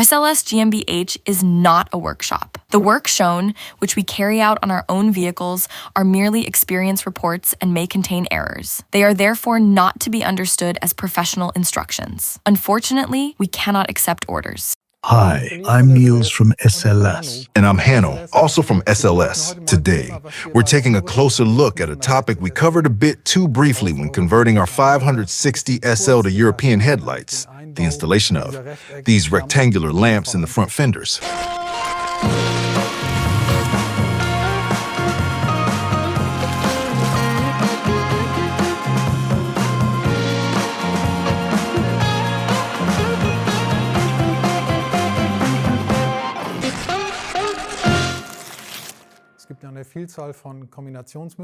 SLS GmbH is not a workshop. The work shown, which we carry out on our own vehicles, are merely experience reports and may contain errors. They are therefore not to be understood as professional instructions. Unfortunately, we cannot accept orders. Hi, I'm Niels from SLS. And I'm Hanno, also from SLS. Today, we're taking a closer look at a topic we covered a bit too briefly when converting our 560 SL to European headlights, the installation of these rectangular lamps in the front fenders.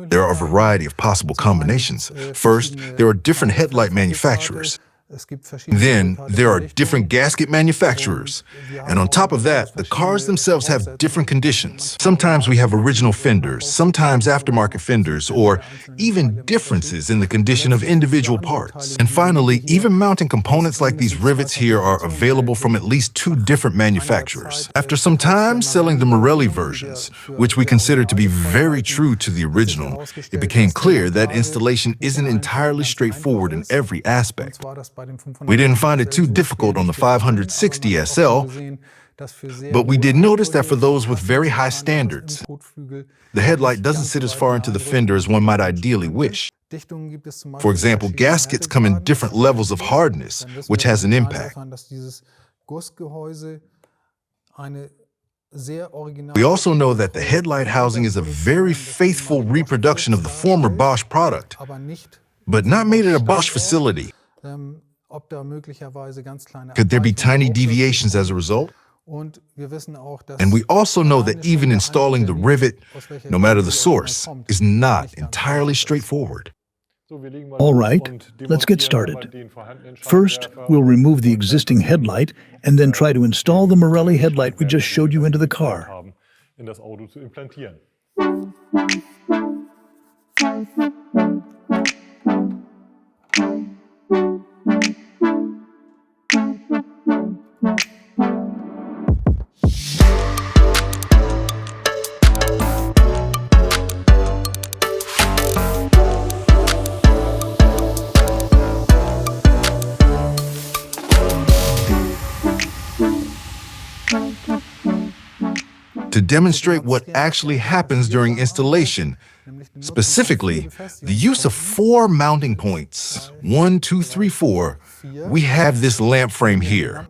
There are a variety of possible combinations. First, there are different headlight manufacturers. Then, there are different gasket manufacturers. And on top of that, the cars themselves have different conditions. Sometimes we have original fenders, sometimes aftermarket fenders, or even differences in the condition of individual parts. And finally, even mounting components like these rivets here are available from at least 2 different manufacturers. After some time selling the Morelli versions, which we consider to be very true to the original, it became clear that installation isn't entirely straightforward in every aspect. We didn't find it too difficult on the 560 SL, but we did notice that for those with very high standards, the headlight doesn't sit as far into the fender as one might ideally wish. For example, gaskets come in different levels of hardness, which has an impact. We also know that the headlight housing is a very faithful reproduction of the former Bosch product, but not made at a Bosch facility. Could there be tiny deviations as a result? And we also know that even installing the rivet, no matter the source, is not entirely straightforward. All right, let's get started. First, we'll remove the existing headlight and then try to install the Morelli headlight we just showed you into the car. To demonstrate what actually happens during installation, specifically the use of 4 mounting points, 1, 2, 3, 4, we have this lamp frame here.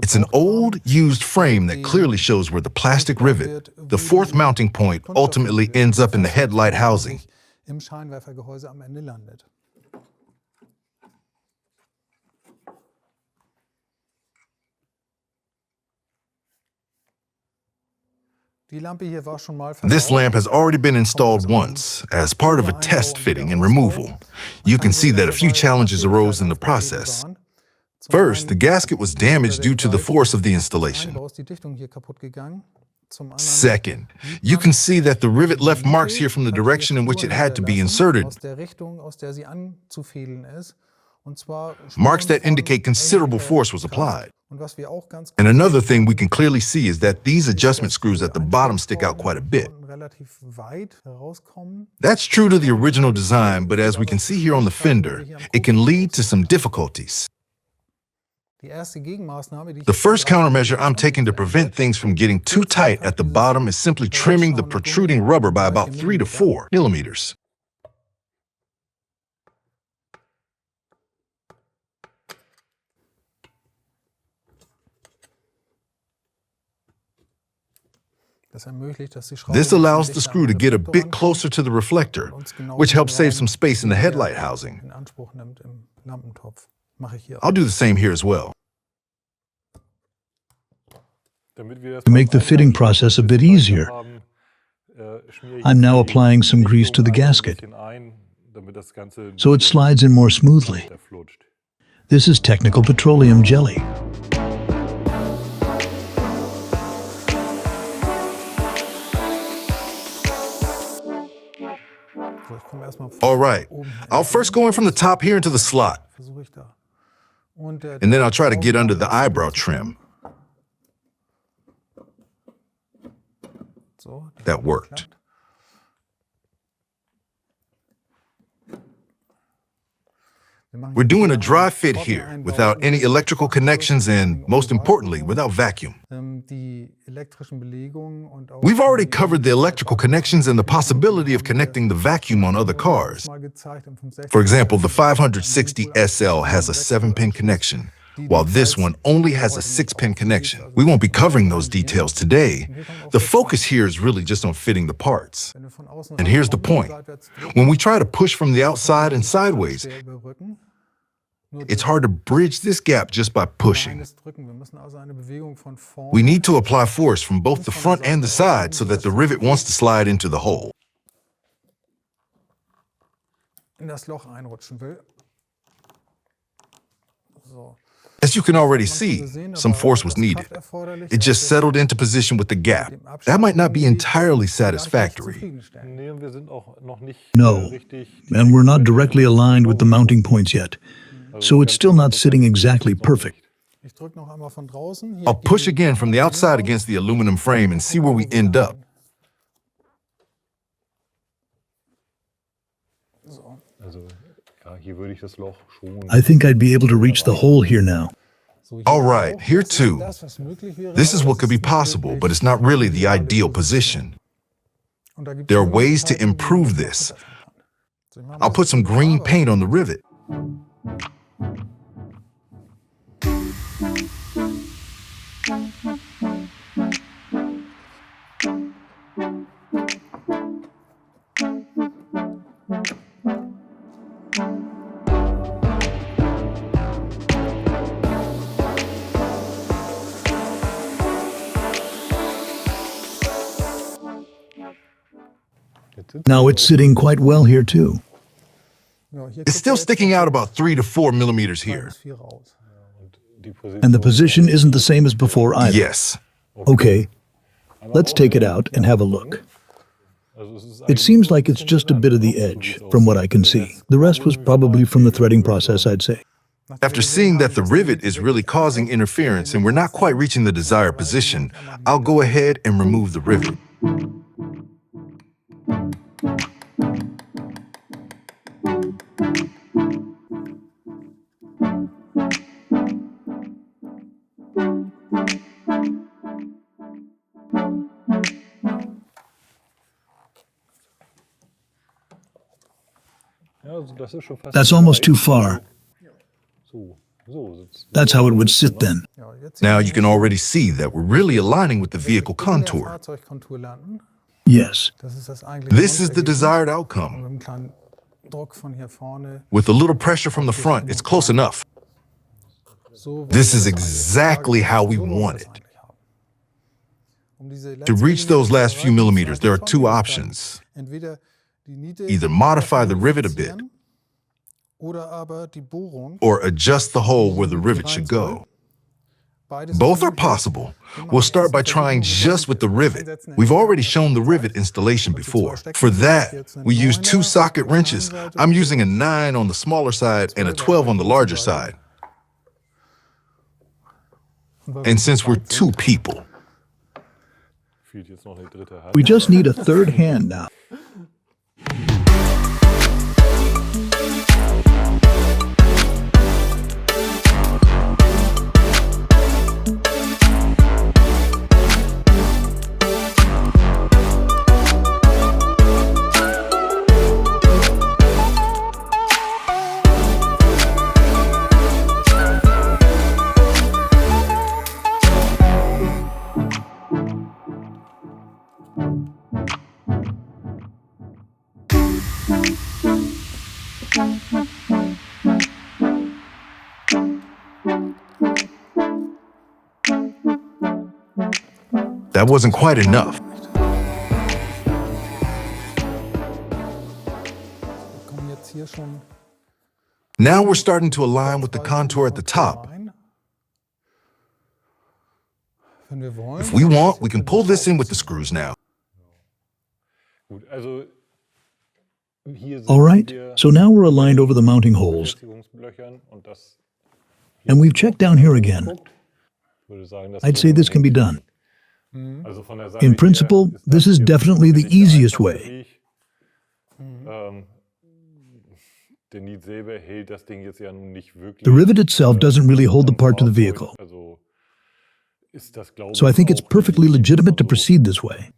It's an old, used frame that clearly shows where the plastic rivet, the 4th mounting point, ultimately ends up in the headlight housing. This lamp has already been installed once, as part of a test fitting and removal. You can see that a few challenges arose in the process. First, the gasket was damaged due to the force of the installation. Second, you can see that the rivet left marks here from the direction in which it had to be inserted. Marks that indicate considerable force was applied. And another thing we can clearly see is that these adjustment screws at the bottom stick out quite a bit. That's true to the original design, but as we can see here on the fender, it can lead to some difficulties. The first countermeasure I'm taking to prevent things from getting too tight at the bottom is simply trimming the protruding rubber by about 3 to 4 millimeters. This allows the screw to get a bit closer to the reflector, which helps save some space in the headlight housing. I'll do the same here as well. To make the fitting process a bit easier, I'm now applying some grease to the gasket, so it slides in more smoothly. This is technical petroleum jelly. All right, I'll first go in from the top here into the slot, and then I'll try to get under the eyebrow trim. That worked. We're doing a dry fit here without any electrical connections and, most importantly, without vacuum. We've already covered the electrical connections and the possibility of connecting the vacuum on other cars. For example, the 560 SL has a 7-pin connection, while this one only has a 6-pin connection. We won't be covering those details today. The focus here is really just on fitting the parts. And here's the point. When we try to push from the outside and sideways, it's hard to bridge this gap just by pushing. We need to apply force from both the front and the side so that the rivet wants to slide into the hole. As you can already see, some force was needed. It just settled into position with the gap. That might not be entirely satisfactory. No, and we're not directly aligned with the mounting points yet, so it's still not sitting exactly perfect. I'll push again from the outside against the aluminum frame and see where we end up. I think I'd be able to reach the hole here now. All right, here too. This is what could be possible, but it's not really the ideal position. There are ways to improve this. I'll put some green paint on the rivet. Now it's sitting quite well here too. It's still sticking out about 3 to 4 millimeters here. And the position isn't the same as before either. Yes. Okay, let's take it out and have a look. It seems like it's just a bit of the edge, from what I can see. The rest was probably from the threading process, I'd say. After seeing that the rivet is really causing interference and we're not quite reaching the desired position, I'll go ahead and remove the rivet. That's almost too far. That's how it would sit then. Now you can already see that we're really aligning with the vehicle contour. Yes. This is the desired outcome. With a little pressure from the front, it's close enough. This is exactly how we want it. To reach those last few millimeters, there are two options. Either modify the rivet a bit, or adjust the hole where the rivet should go. Both are possible. We'll start by trying just with the rivet. We've already shown the rivet installation before. For that, we use 2 socket wrenches. I'm using a 9 on the smaller side and a 12 on the larger side. And since we're 2 people, We just need a third hand now. that wasn't quite enough. Now we're starting to align with the contour at the top. If we want, we can pull this in with the screws now. All right, so now we're aligned over the mounting holes, and we've checked down here again. I'd say this can be done. In principle, this is definitely the easiest way. The rivet itself doesn't really hold the part to the vehicle, so I think it's perfectly legitimate to proceed this way.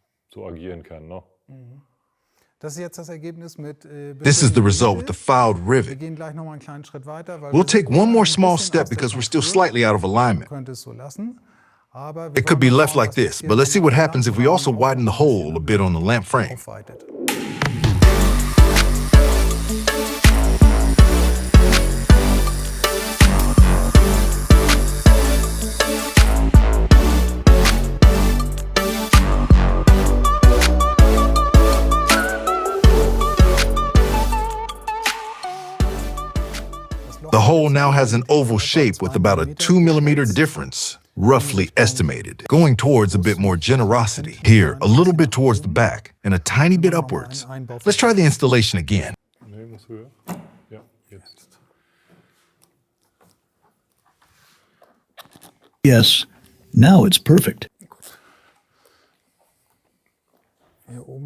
This is the result with the filed rivet. We'll take one more small step because we're still slightly out of alignment. It could be left like this, but let's see what happens if we also widen the hole a bit on the lamp frame. The hole now has an oval shape with about a 2 millimeter difference, roughly estimated, going towards a bit more generosity. Here, a little bit towards the back, and a tiny bit upwards. Let's try the installation again. Yes, now it's perfect.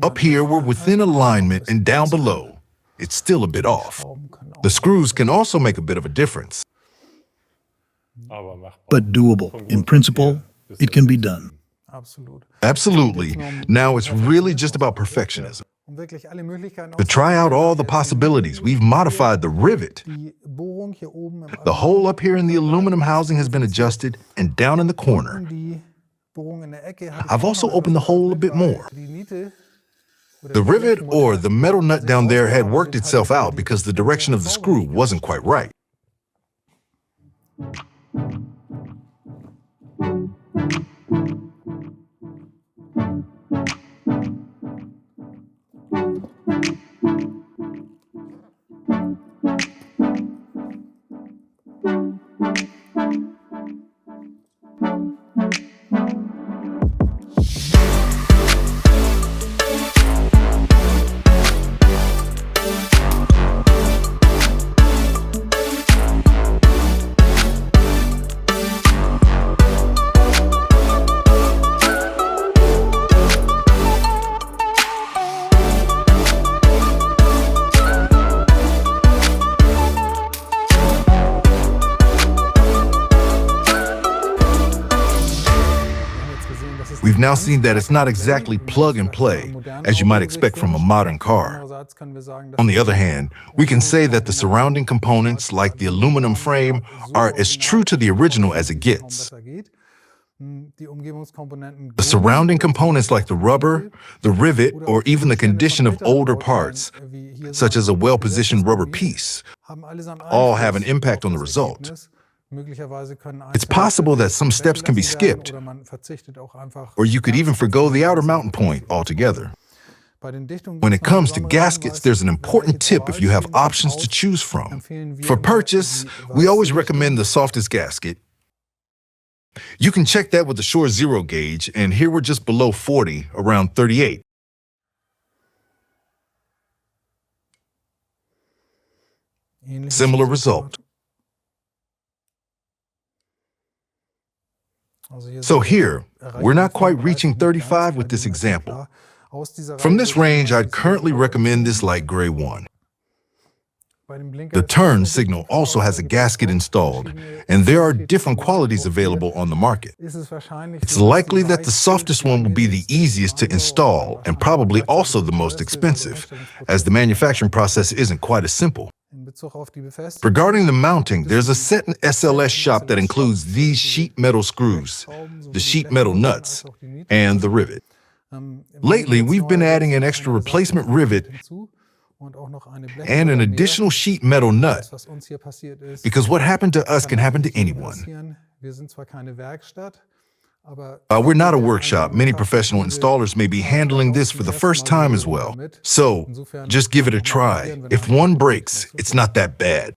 Up here, we're within alignment, and down below, it's still a bit off. The screws can also make a bit of a difference. But doable. In principle, it can be done. Absolutely. Now it's really just about perfectionism. To try out all the possibilities, we've modified the rivet. The hole up here in the aluminum housing has been adjusted, and down in the corner, I've also opened the hole a bit more. The rivet or the metal nut down there had worked itself out because the direction of the screw wasn't quite right. We've now seen that it's not exactly plug and play, as you might expect from a modern car. On the other hand, we can say that the surrounding components, like the aluminum frame, are as true to the original as it gets. The surrounding components like the rubber, the rivet, or even the condition of older parts, such as a well-positioned rubber piece, all have an impact on the result. It's possible that some steps can be skipped, or you could even forgo the outer mounting point altogether. When it comes to gaskets, there's an important tip if you have options to choose from. For purchase, we always recommend the softest gasket. You can check that with the Shore Zero gauge, and here we're just below 40, around 38. Similar result. So here, we're not quite reaching 35 with this example. From this range, I'd currently recommend this light gray one. The turn signal also has a gasket installed, and there are different qualities available on the market. It's likely that the softest one will be the easiest to install and probably also the most expensive, as the manufacturing process isn't quite as simple. Regarding the mounting, there's a set in SLS shop that includes these sheet metal screws, the sheet metal nuts, and the rivet. Lately, we've been adding an extra replacement rivet and an additional sheet metal nut, because what happened to us can happen to anyone. We're not a workshop. Many professional installers may be handling this for the first time as well. So, just give it a try. If one breaks, it's not that bad.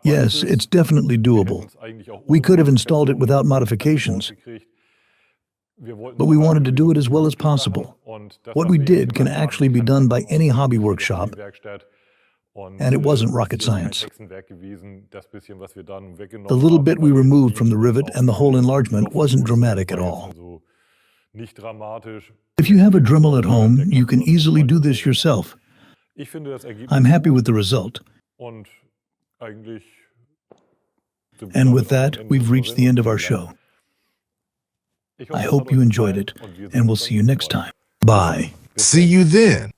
Yes, it's definitely doable. We could have installed it without modifications, but we wanted to do it as well as possible. What we did can actually be done by any hobby workshop, and it wasn't rocket science. The little bit we removed from the rivet and the hole enlargement wasn't dramatic at all. If you have a Dremel at home, you can easily do this yourself. I'm happy with the result. And with that, we've reached the end of our show. I hope you enjoyed it, and we'll see you next time. Bye. See you then.